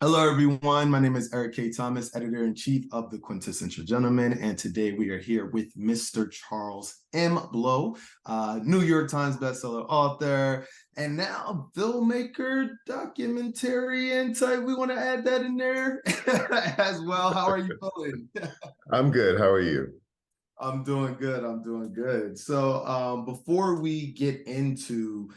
Hello, everyone. My name is Eric K. Thomas, editor-in-chief of The Quintessential Gentleman, and today we are here with Mr. Charles M. Blow, New York Times bestseller author, and now filmmaker, documentarian type. We want to add that in there as well. How are you feeling? I'm good. How are you? I'm doing good. I'm doing good. So before we get into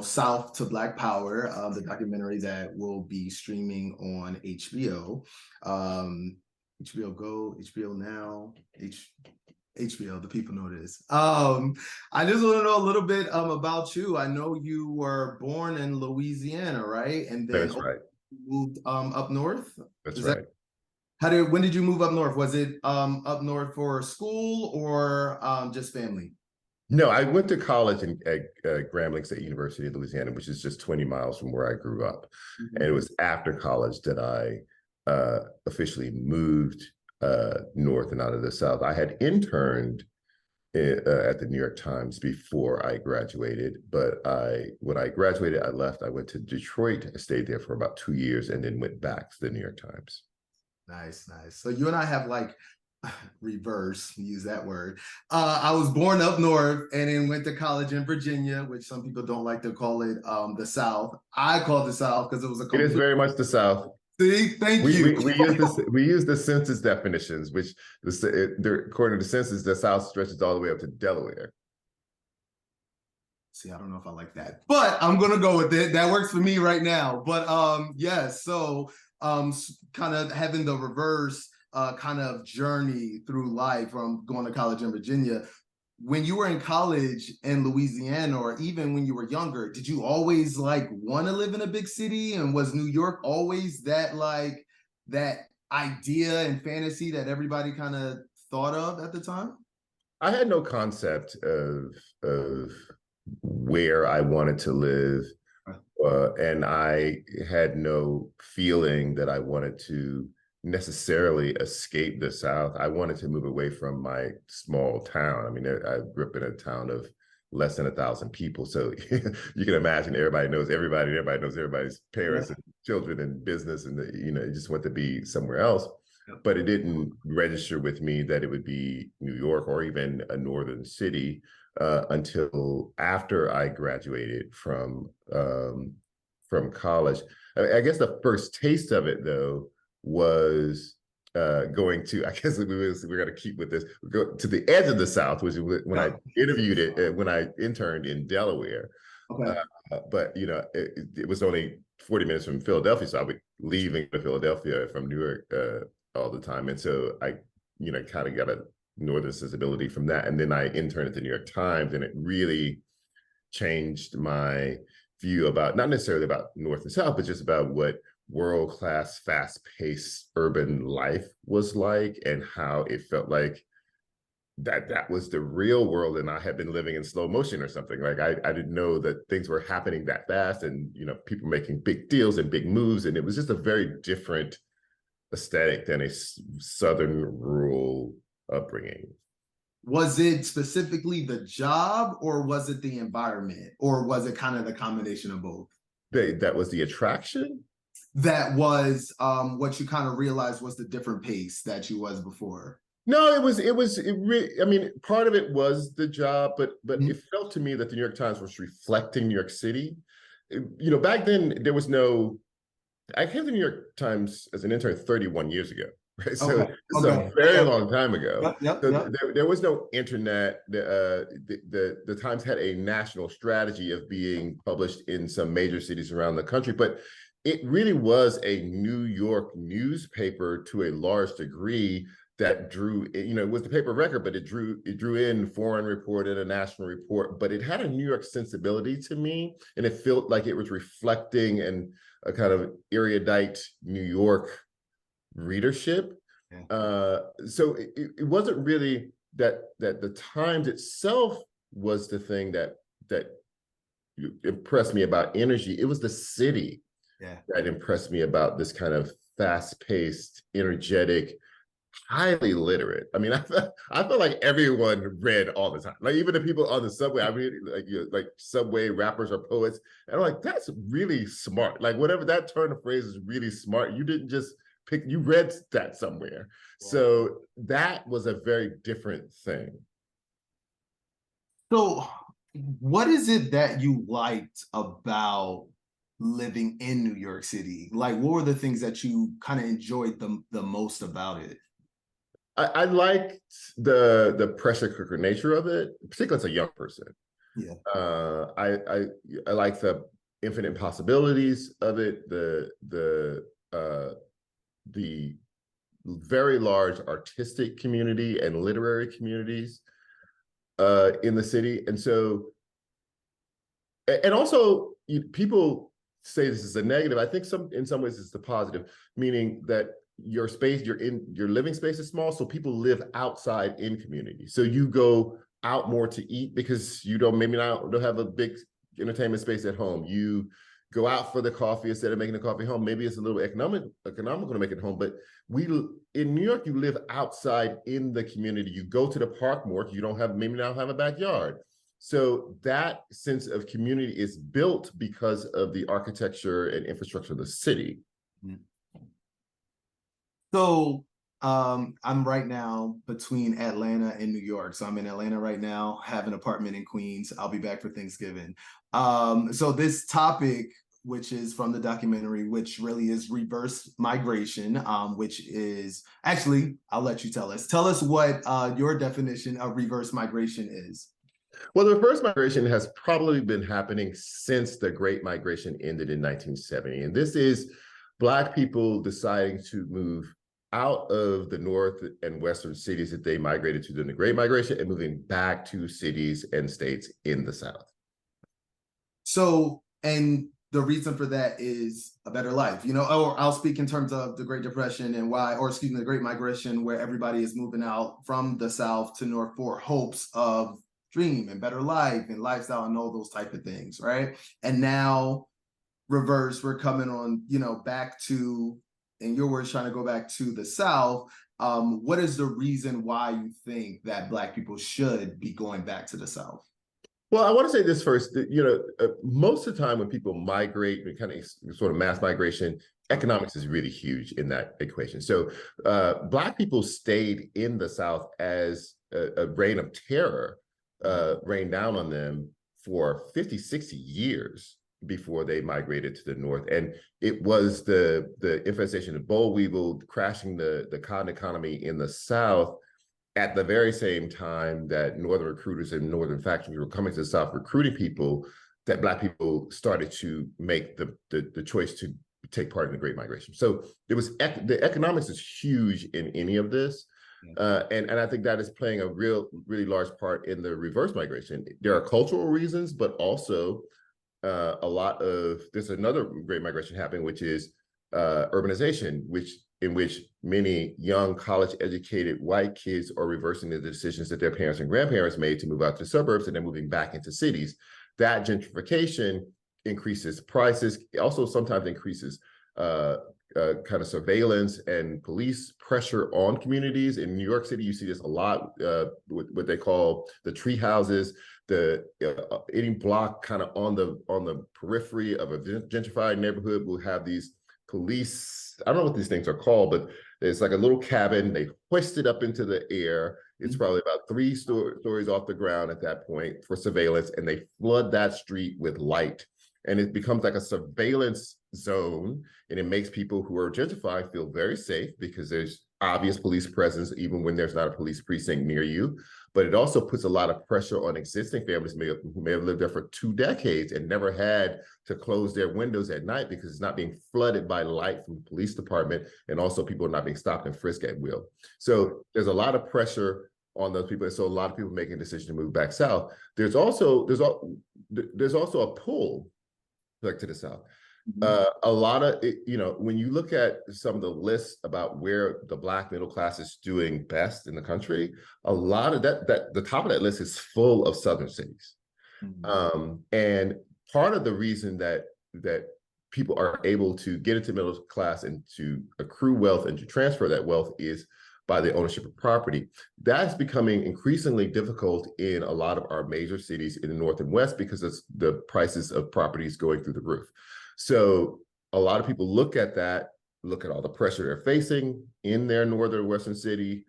South to Black Power, the documentary that will be streaming on HBO, HBO Go, HBO Now, HBO, the people know this. I just want to know a little bit about you. I know you were born in Louisiana, right? And then That's right. moved up north. That's Is that right. when did you move up north? Was it up north for school or just family? No, I went to college at Grambling State University in Louisiana, which is just 20 miles from where I grew up. And it was after college that I officially moved north and out of the South. I had interned at the New York Times before I graduated, but when I graduated, I left. I went to Detroit. I stayed there for about 2 years and then went back to the New York Times. Nice, nice. So you and I have like reverse, use that word. I was born up north and then went to college in Virginia, which some people don't like to call it the South. I call it the South because it was a It is very much the South. See, thank you. We use the census definitions, which according to the census, the South stretches all the way up to Delaware. See, I don't know if I like that, but I'm gonna go with it. That works for me right now. But yes, so kind of having the reverse kind of journey through life from going to college in Virginia. When you were in college in Louisiana, or even when you were younger, did you always like want to live in a big city? And was New York always that like that idea and fantasy that everybody kind of thought of at the time? I had no concept of where I wanted to live, and I had no feeling that I wanted to necessarily escape the South. I wanted to move away from my small town. I mean, I grew up in a town of less than 1,000 people. So you can imagine everybody knows everybody, everybody knows everybody's parents and children and business, and you just want to be somewhere else. But it didn't register with me that it would be New York or even a northern city until after I graduated from college. I guess the first taste of it, though, was going to, I guess we're going to keep with this, go to the edge of the South, which is when I interviewed it, when I interned in Delaware. Okay. But, it was only 40 minutes from Philadelphia, so I would leave and go to Philadelphia from New York all the time. And so I, kind of got a northern sensibility from that. And then I interned at the New York Times, and it really changed my view about, not necessarily about North and South, but just about what world-class, fast-paced urban life was like, and how it felt like that was the real world, and I had been living in slow motion or something. Like I didn't know that things were happening that fast, and people making big deals and big moves, and it was just a very different aesthetic than a Southern rural upbringing. Was it specifically the job, or was it the environment, or was it kind of the combination of both? That was the attraction. That was what you kind of realized was the different pace that you was before. No, it really, I mean, part of it was the job, but it felt to me that the New York Times was reflecting New York City. Back then there was no, I came to the New York Times as an intern 31 years ago, right? So it's a very long time ago. There was no internet. The Times had a national strategy of being published in some major cities around the country, but it really was a New York newspaper to a large degree that drew, it was the paper of record, but it drew in foreign report and a national report, but it had a New York sensibility to me, and it felt like it was reflecting and a kind of erudite New York readership. So it wasn't really that the Times itself was the thing that impressed me about energy. It was the city that impressed me about this kind of fast-paced, energetic, highly literate. I mean, I feel like everyone read all the time. Like even the people on the subway, I mean, like like subway rappers or poets, and I'm like, that's really smart. Like whatever that turn of phrase is really smart. You didn't just pick, you read that somewhere. So that was a very different thing. So, what is it that you liked about living in New York City? Like, what were the things that you kind of enjoyed the most about it? I liked the pressure cooker nature of it, particularly as a young person. Yeah. I like the infinite possibilities of it, the very large artistic community and literary communities in the city, and so and also people say this is a negative. I think in some ways it's the positive, meaning that your space, your living space is small, so people live outside in community. So you go out more to eat because you don't have a big entertainment space at home. You go out for the coffee instead of making the coffee home. Maybe it's a little economical to make it home, but we in New York, you live outside in the community. You go to the park more. You don't have maybe now have a backyard. So that sense of community is built because of the architecture and infrastructure of the city. So, I'm right now between Atlanta and New York. So I'm in Atlanta right now, have an apartment in Queens. I'll be back for Thanksgiving. So this topic, which is from the documentary, which really is reverse migration, which is actually, I'll let you tell us. Tell us what your definition of reverse migration is. Well, the reverse migration has probably been happening since the Great Migration ended in 1970. And this is Black people deciding to move out of the north and western cities that they migrated to during the Great Migration and moving back to cities and states in the South. So, and the reason for that is a better life, or I'll speak in terms of the Great Depression and why, or excuse me, the Great Migration, where everybody is moving out from the South to North for hopes of dream and better life and lifestyle and all those type of things, right? And now reverse, we're coming on, back to, in your words, trying to go back to the South. What is the reason why you think that Black people should be going back to the South? Well, I want to say this first, that, most of the time when people migrate, kind of sort of mass migration, economics is really huge in that equation. So Black people stayed in the South as a reign of terror rained down on them for 50, 60 years before they migrated to the North. And it was the infestation of boll weevil crashing the cotton economy in the South at the very same time that Northern recruiters and Northern factions were coming to the South recruiting people, that Black people started to make the choice to take part in the Great Migration. So it was the economics is huge in any of this. And I think that is playing a really large part in the reverse migration. There are cultural reasons, but also there's another great migration happening, which is urbanization, in which many young college-educated white kids are reversing the decisions that their parents and grandparents made to move out to suburbs and then moving back into cities. That gentrification increases prices, also sometimes increases kind of surveillance and police pressure on communities. In New York City, you see this a lot with what they call the tree houses, any block kind of on the periphery of a gentrified neighborhood will have these police, I don't know what these things are called, but it's like a little cabin. They hoist it up into the air. It's probably about three stories off the ground at that point for surveillance, and they flood that street with light. And it becomes like a surveillance zone, and it makes people who are gentrifying feel very safe because there's obvious police presence even when there's not a police precinct near you. But it also puts a lot of pressure on existing families who may have lived there for 2 decades and never had to close their windows at night because it's not being flooded by light from the police department, and also people are not being stopped and frisked at will. So there's a lot of pressure on those people. And so a lot of people making a decision to move back south. There's also a pull back to the south. A lot of it, when you look at some of the lists about where the Black middle class is doing best in the country, a lot of that the top of that list is full of southern cities. And part of the reason that people are able to get into middle class and to accrue wealth and to transfer that wealth is by the ownership of property. That's becoming increasingly difficult in a lot of our major cities in the North and West because of the prices of properties going through the roof. So a lot of people look at that, look at all the pressure they're facing in their northern Western city,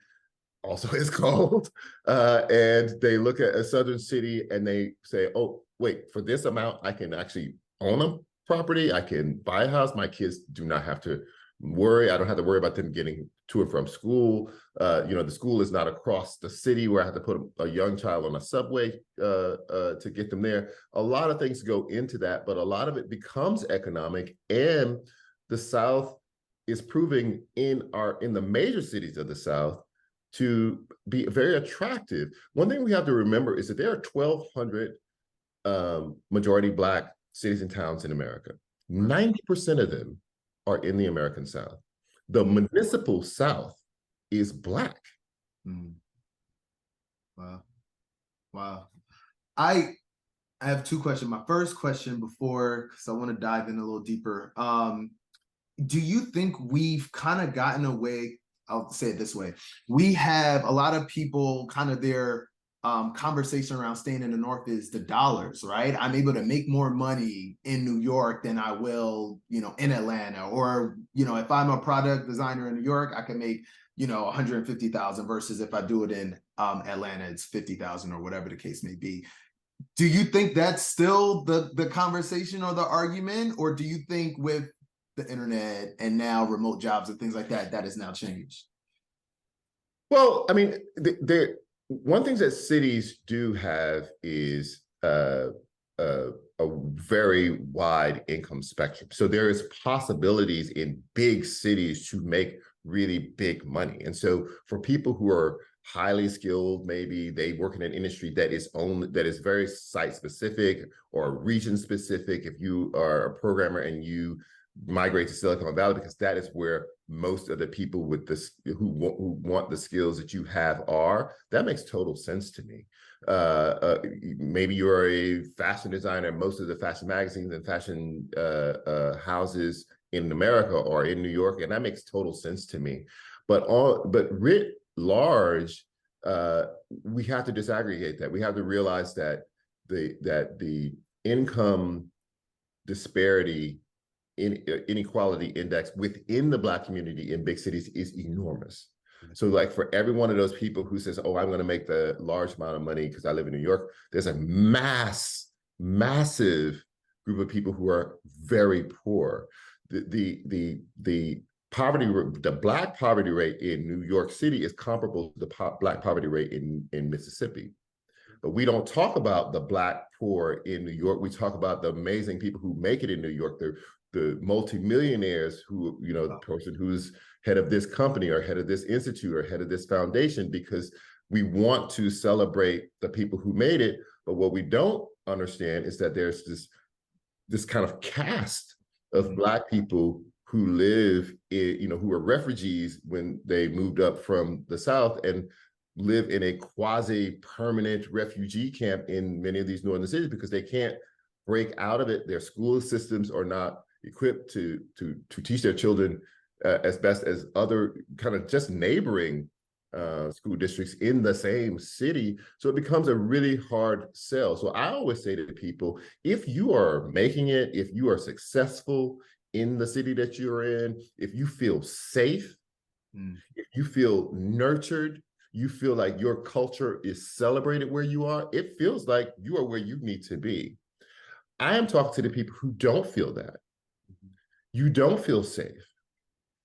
also is cold, and they look at a southern city and they say, oh, wait, for this amount, I can actually own a property, I can buy a house, my kids do not have to worry, I don't have to worry about them getting to and from school. The school is not across the city where I have to put a young child on a subway to get them there. A lot of things go into that, but a lot of it becomes economic, and the South is proving in the major cities of the South to be very attractive. One thing we have to remember is that there are 1,200 majority Black cities and towns in America. 90% of them are in the American South. The municipal South is Black. Mm. Wow. Wow. I have two questions. My first question because I want to dive in a little deeper. Do you think we've kind of gotten away? I'll say it this way. We have a lot of people kind of their conversation around staying in the North is the dollars, right? I'm able to make more money in New York than I will, in Atlanta. Or, if I'm a product designer in New York, I can make, 150,000 versus if I do it in Atlanta, it's 50,000 or whatever the case may be. Do you think that's still the conversation or the argument? Or do you think with the internet and now remote jobs and things like that, that has now changed? Well, I mean, one thing that cities do have is a very wide income spectrum. So there is possibilities in big cities to make really big money. And so for people who are highly skilled, maybe they work in an industry that is very site specific or region specific. If you are a programmer and you migrate to Silicon Valley, because that is where most of the people with this who want the skills that you have are, that makes total sense to me. Maybe you're a fashion designer. Most of the fashion magazines and fashion houses in America or in New York, and that makes total sense to me. But writ large, we have to disaggregate that. We have to realize that the income disparity inequality index within the Black community in big cities is enormous. So like for every one of those people who says, oh, I'm going to make the large amount of money because I live in New York, there's a massive group of people who are very poor. The poverty, the Black poverty rate in New York City is comparable to the Black poverty rate in Mississippi. But we don't talk about the Black poor in New York. We talk about the amazing people who make it in New York, the multimillionaires who, the person who's head of this company or head of this institute or head of this foundation, because we want to celebrate the people who made it. But what we don't understand is that there's this kind of caste of Black people who live in, who are refugees when they moved up from the South and live in a quasi-permanent refugee camp in many of these northern cities because they can't break out of it. Their school systems are not equipped to teach their children as best as other kind of just neighboring school districts in the same city. So it becomes a really hard sell. So I always say to people, if you are making it, if you are successful in the city that you're in, if you feel safe, if you feel nurtured, you feel like your culture is celebrated where you are, it feels like you are where you need to be. I am talking to the people who don't feel that. You don't feel safe.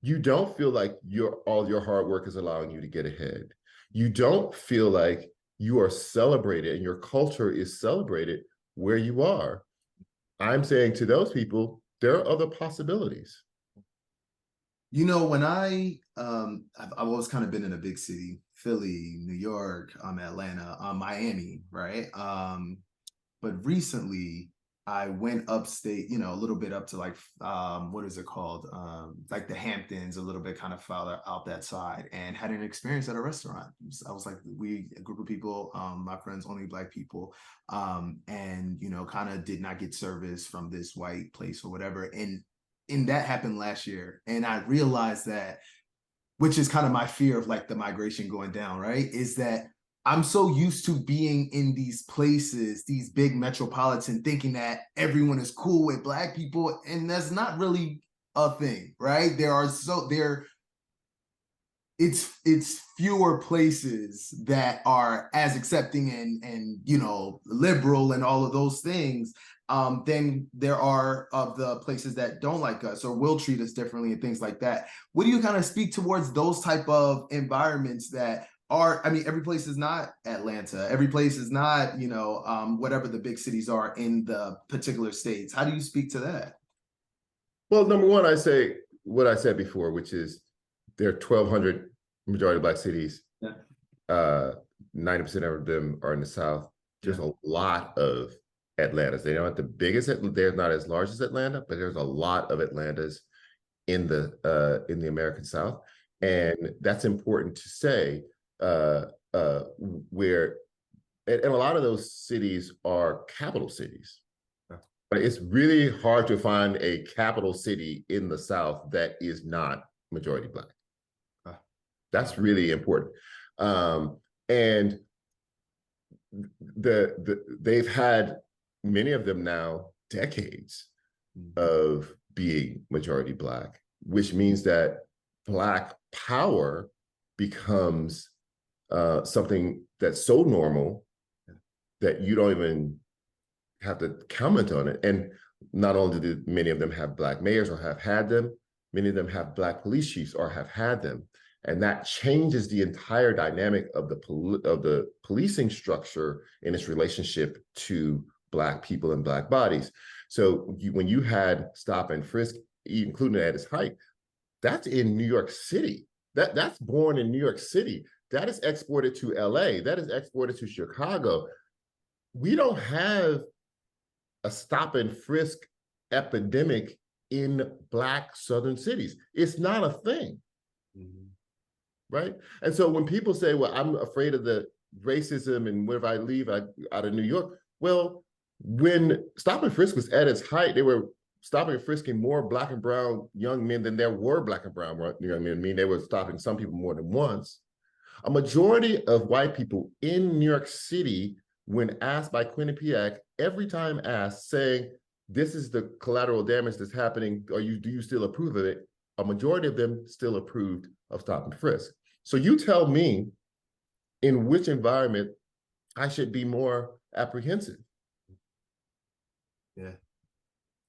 You don't feel like all your hard work is allowing you to get ahead. You don't feel like you are celebrated and your culture is celebrated where you are. I'm saying to those people, there are other possibilities. When I've always kind of been in a big city, Philly, New York, Atlanta, Miami, right? But recently I went upstate, a little bit up to like, what is it called? Like the Hamptons, a little bit kind of farther out that side, and had an experience at a restaurant. I was like, a group of people, my friends, only Black people, and, kind of did not get service from this white place or whatever. And that happened last year. And I realized that which is kind of my fear of like the migration going down, right? Is that I'm so used to being in these places, these big metropolitan, thinking that everyone is cool with Black people, and that's not really a thing, right? It's fewer places that are as accepting and liberal and all of those things than there are of the places that don't like us or will treat us differently and things like that. What do you kind of speak towards those type of environments that are, I mean, every place is not Atlanta, every place is not, whatever the big cities are in the particular states. How do you speak to that? Well, number one, I say what I said before, which is there are 1,200 majority Black cities. Yeah. 90% of them are in the South. There's Yeah. a lot of Atlantas. They aren't the biggest, they're not as large as Atlanta, but there's a lot of Atlantas in the American South. And that's important to say, where, and a lot of those cities are capital cities. But it's really hard to find a capital city in the South that is not majority Black. That's really important. And they've had, many of them now, decades of being majority Black, which means that Black power becomes something that's so normal that you don't even have to comment on it. And not only do many of them have Black mayors or have had them, many of them have Black police chiefs or have had them. And that changes the entire dynamic of the policing structure in its relationship to Black people and Black bodies. So when you had stop and frisk, including at its height, that's in New York City. That's born in New York City. That is exported to LA. That is exported to Chicago. We don't have a stop and frisk epidemic in Black Southern cities. It's not a thing. Right? And so when people say, well, I'm afraid of the racism and what if I leave out of New York? Well, when stop and frisk was at its height, they were stopping and frisking more Black and brown young men than there were Black and brown young men. I mean, they were stopping some people more than once. A majority of white people in New York City, when asked by Quinnipiac, every time asked, saying, this is the collateral damage that's happening, do you still approve of it? A majority of them still approved of stop and frisk. So you tell me in which environment I should be more apprehensive. Yeah,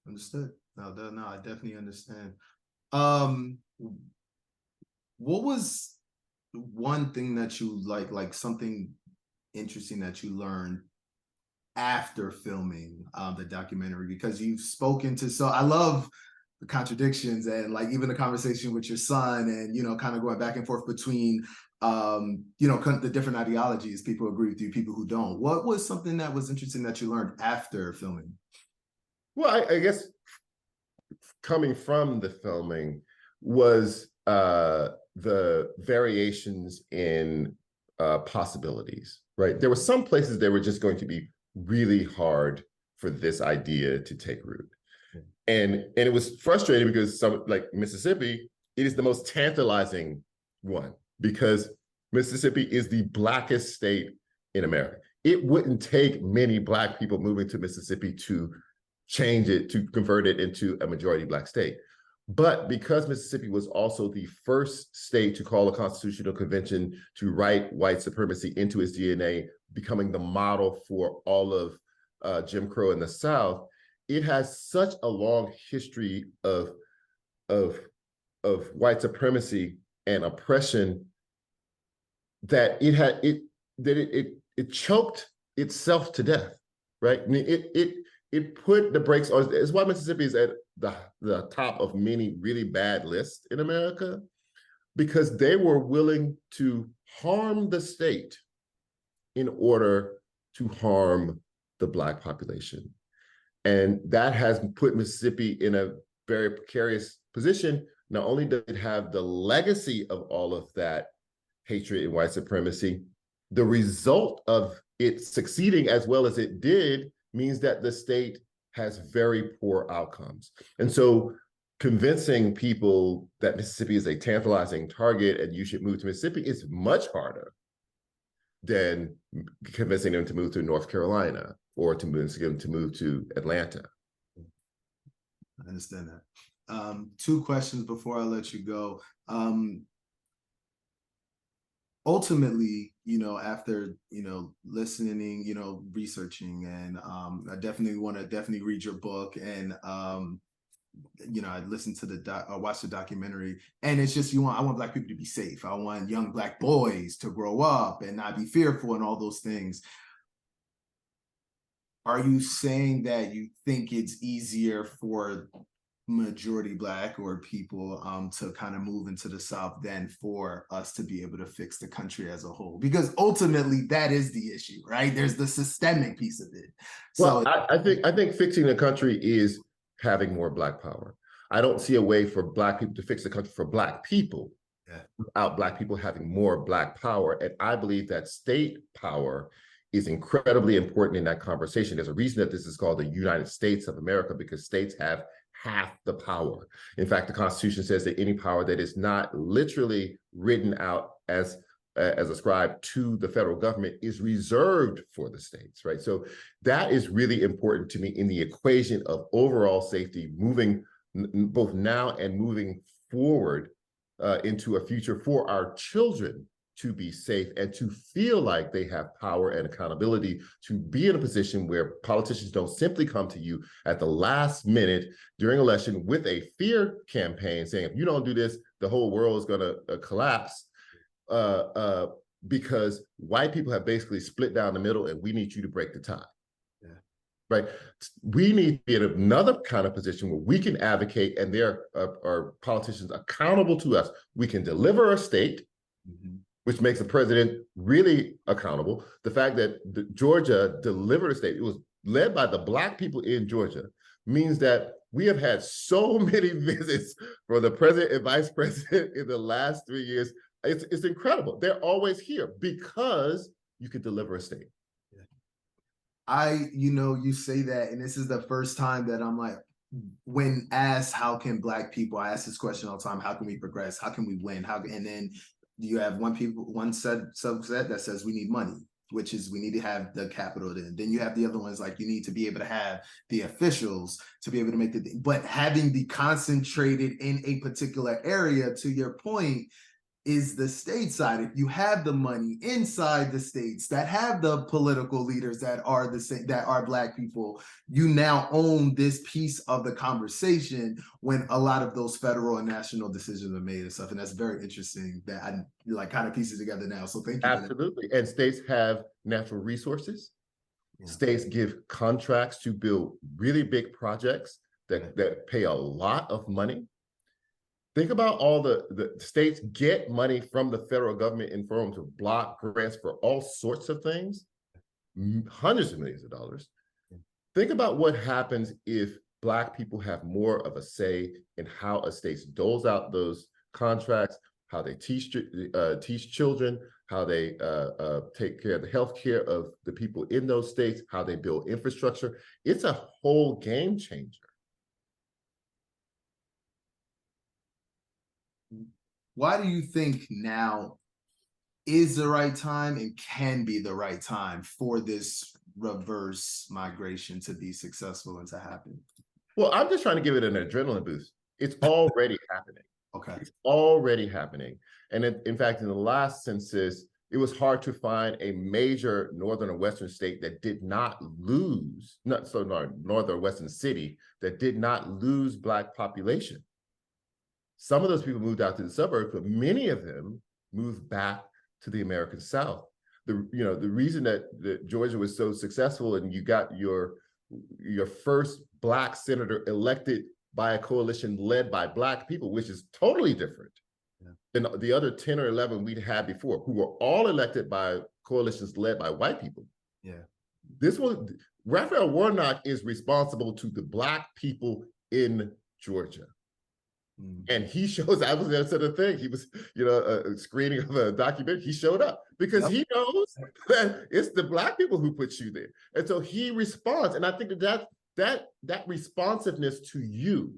understood. No, I definitely understand. What was one thing that you like something interesting that you learned after filming the documentary? Because you've spoken to, so I love the contradictions and like even the conversation with your son and kind of going back and forth between the different ideologies. People agree with you, people who don't. What was something that was interesting that you learned after filming? Well, I guess coming from the filming was the variations in possibilities, right? There were some places that were just going to be really hard for this idea to take root. And it was frustrating because like Mississippi, it is the most tantalizing one because Mississippi is the Blackest state in America. It wouldn't take many Black people moving to Mississippi to change it, to convert it into a majority Black state. But because Mississippi was also the first state to call a constitutional convention to write white supremacy into its DNA, becoming the model for all of Jim Crow in the South, it has such a long history of white supremacy and oppression that it choked itself to death, right? I mean, it put the brakes on. It's why Mississippi is at the top of many really bad lists in America, because they were willing to harm the state in order to harm the Black population. And that has put Mississippi in a very precarious position. Not only does it have the legacy of all of that hatred and white supremacy, the result of it succeeding as well as it did means that the state has very poor outcomes. And so convincing people that Mississippi is a tantalizing target and you should move to Mississippi is much harder than convincing them to move to North Carolina or to move to Atlanta. I understand that. Two questions before I let you go. Ultimately, after, listening, researching, and I definitely want to read your book, and I listened to watched the documentary, and it's just, I want Black people to be safe. I want young Black boys to grow up and not be fearful and all those things. Are you saying that you think it's easier for majority Black or people to kind of move into the South than for us to be able to fix the country as a whole? Because ultimately that is the issue, right? There's the systemic piece of it. So well, I think fixing the country is having more Black power. I don't see a way for Black people to fix the country for Black people without Black people having more Black power. And I believe that state power is incredibly important in that conversation. There's a reason that this is called the United States of America, because states have half the power. In fact, the Constitution says that any power that is not literally written out as ascribed to the federal government is reserved for the states, right? So that is really important to me in the equation of overall safety, moving both now and moving forward into a future for our children to be safe and to feel like they have power and accountability, to be in a position where politicians don't simply come to you at the last minute during election with a fear campaign saying, if you don't do this, the whole world is going to collapse because white people have basically split down the middle and we need you to break the tie. Yeah. Right? We need to be in another kind of position where we can advocate and there are politicians accountable to us. We can deliver a state, which makes the president really accountable. The fact that Georgia delivered a state, it was led by the Black people in Georgia, means that we have had so many visits for the president and vice president in the last 3 years. It's incredible. They're always here because you could deliver a state. You say that, and this is the first time that I'm like, when asked, how can Black people, I ask this question all the time, how can we progress? How can we win? And then you have one subset that says we need money, which is we need to have the capital. Then you have the other ones like you need to be able to have the officials to be able to make but having the concentrated in a particular area, to your point, is the state side. If you have the money inside the states that have the political leaders that are that are Black people, you now own this piece of the conversation when a lot of those federal and national decisions are made and stuff. And that's very interesting that I like kind of piece it together now. So thank you. Absolutely. And states have natural resources. Yeah. States give contracts to build really big projects that pay a lot of money. Think about all the states get money from the federal government in forms of block grants for all sorts of things, hundreds of millions of dollars. Think about what happens if Black people have more of a say in how a state doles out those contracts, how they teach children, how they take care of the health care of the people in those states, how they build infrastructure. It's a whole game changer. Why do you think now is the right time and can be the right time for this reverse migration to be successful and to happen? Well, I'm just trying to give it an adrenaline boost. It's already happening. Okay. It's already happening. And in fact, in the last census, it was hard to find a major northern or western state that did not lose, northern or western city that did not lose Black population. Some of those people moved out to the suburbs, but many of them moved back to the American South. The reason that Georgia was so successful and you got your first Black senator elected by a coalition led by Black people, which is totally different than the other 10 or 11 we'd had before, who were all elected by coalitions led by white people. Yeah, this one, Raphael Warnock is responsible to the Black people in Georgia. And he shows, I was there to the thing, he was, a screening of a documentary, he showed up because he knows that it's the Black people who put you there. And so he responds. And I think that responsiveness to you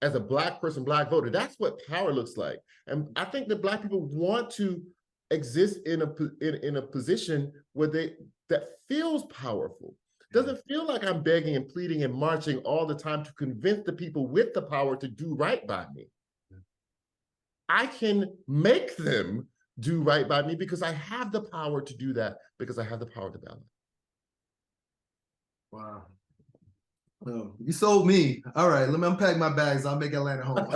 as a Black person, Black voter, that's what power looks like. And I think that Black people want to exist in a position where that feels powerful. Doesn't feel like I'm begging and pleading and marching all the time to convince the people with the power to do right by me. I can make them do right by me because I have the power to do that, because I have the power to ballot. Wow. Oh, you sold me. All right, let me unpack my bags. I'll make Atlanta home.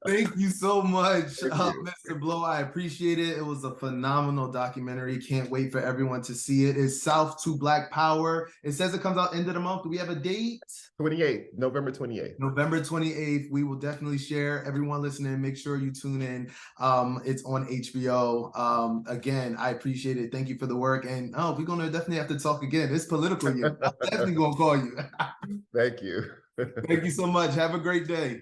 Thank you so much, Mr. Blow. I appreciate it. It was a phenomenal documentary. Can't wait for everyone to see it. It's South to Black Power. It says it comes out end of the month. Do we have a date? 28th, November 28th. November 28th. We will definitely share. Everyone listening, make sure you tune in. It's on HBO. Again, I appreciate it. Thank you for the work. And we're going to definitely have to talk again. It's political year. I'm definitely going to call you. Thank you. Thank you so much. Have a great day.